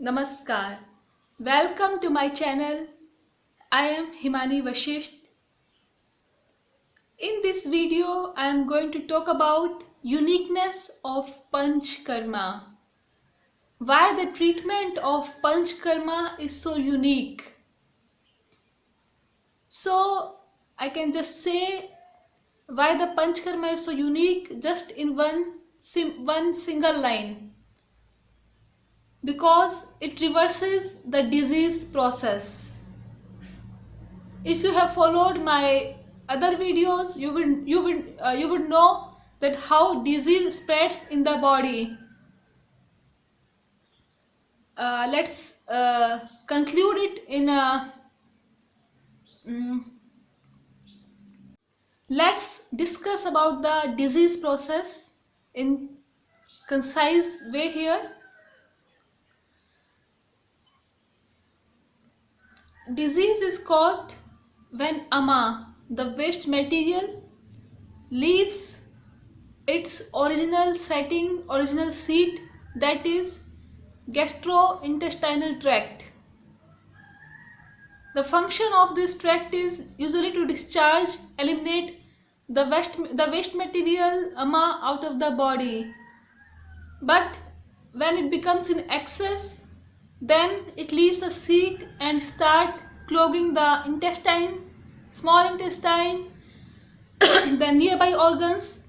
Namaskar. Welcome to my channel. I am Himani Vashisht. In this video, I am going to talk about uniqueness of Panchkarma. Why the treatment of Panchkarma is so unique. So, I can just say why the Panchkarma is so unique just in one single line. Because it reverses the disease process. If you have followed my other videos, you would know that how disease spreads in the body. Let's conclude it in a. Let's discuss about the disease process in concise way here. Disease is caused when ama, the waste material, leaves its original setting, original seat, that is gastrointestinal tract. The function of this tract is usually to discharge, eliminate the waste material ama out of the body. But when it becomes in excess, then it leaves a seat and start clogging the intestine, small intestine, the nearby organs,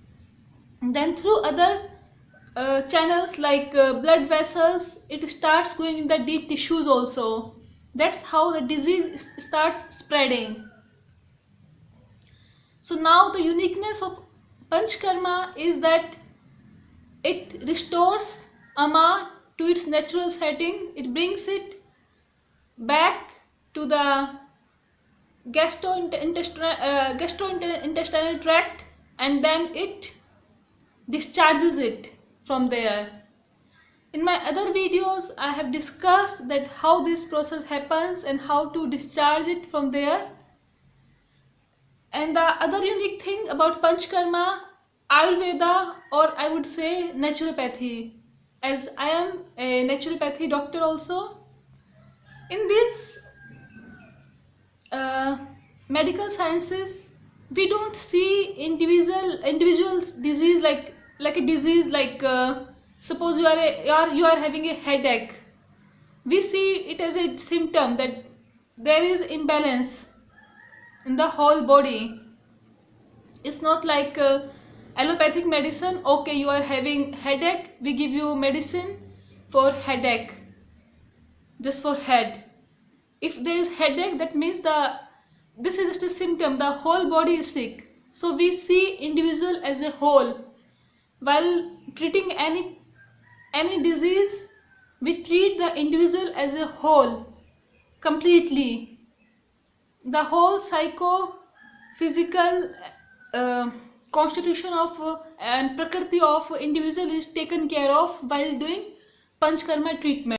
then through other channels like blood vessels, it starts going in the deep tissues also. That's how the disease starts spreading. So now the uniqueness of Panchkarma is that it restores ama to its natural setting. It brings it back to the gastrointestinal tract, and then it discharges it from there. In my other videos, I have discussed that how this process happens and how to discharge it from there. And the other unique thing about Panchkarma, Ayurveda, or I would say naturopathy, as I am a naturopathy doctor also. In this medical sciences, we don't see individuals disease like a disease like suppose you are having a headache. We see it as a symptom that there is imbalance in the whole body. It's not like allopathic medicine. Okay, you are having headache, we give you medicine for headache, just for head. If there is headache, that means this is just a symptom, the whole body is sick. So we see individual as a whole. While treating any disease, we treat the individual as a whole, completely. The whole psycho-physical constitution of and prakriti of individual is taken care of while doing Panchkarma treatment.